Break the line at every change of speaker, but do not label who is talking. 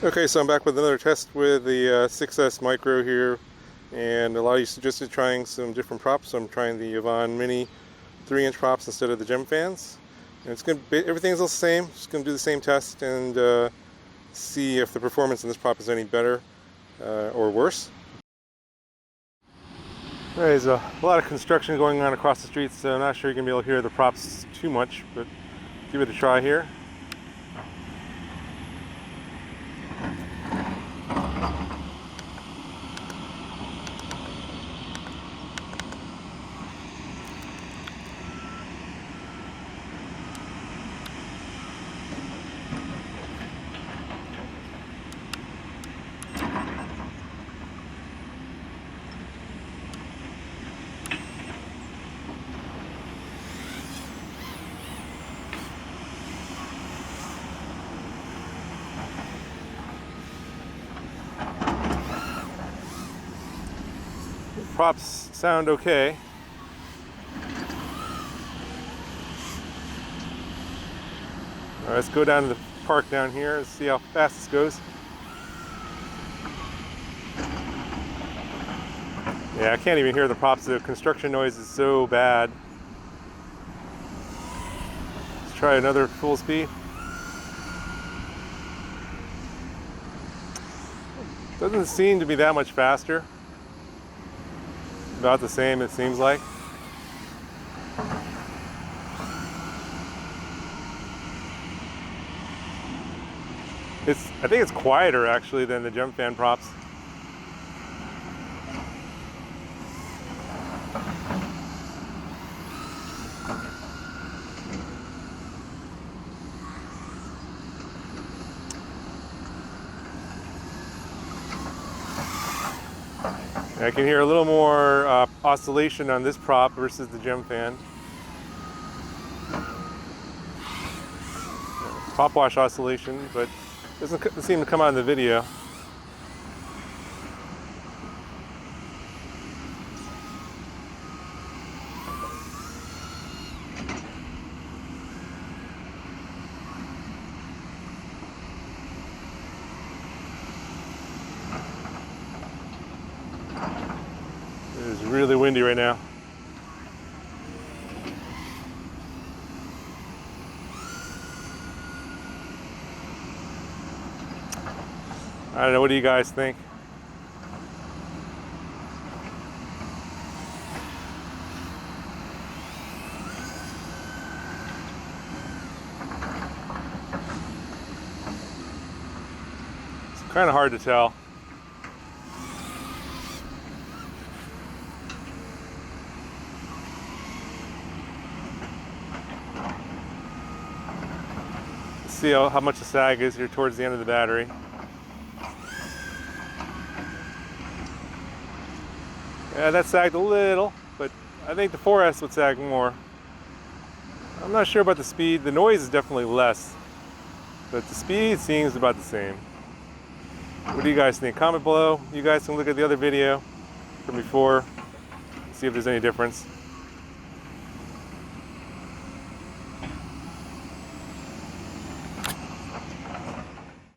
Okay, so I'm back with another test with the 6S Micro here, and a lot of you suggested trying some different props. So I'm trying the Avan Mini 3-inch props instead of the Gemfans. And it's going to be, everything's the same. Just going to do the same test and see if the performance in this prop is any better or worse. There's a lot of construction going on across the street, so I'm not sure you're going to be able to hear the props too much, but give it a try here. Props sound okay. All right, let's go down to the park down here and see how fast this goes. Yeah, I can't even hear the props. The construction noise is so bad. Let's try another full speed. Doesn't seem to be that much faster. About the same, it seems like. I think it's quieter actually than the Gemfan props. I can hear a little more oscillation on this prop versus the Gemfan. Pop wash oscillation, but doesn't seem to come out in the video. It is really windy right now. I don't know, what do you guys think? It's kind of hard to tell. Let's see how much the sag is here towards the end of the battery. Yeah, that sagged a little, but I think the 4S would sag more. I'm not sure about the speed. The noise is definitely less, but the speed seems about the same. What do you guys think? Comment below. You guys can look at the other video from before, see if there's any difference.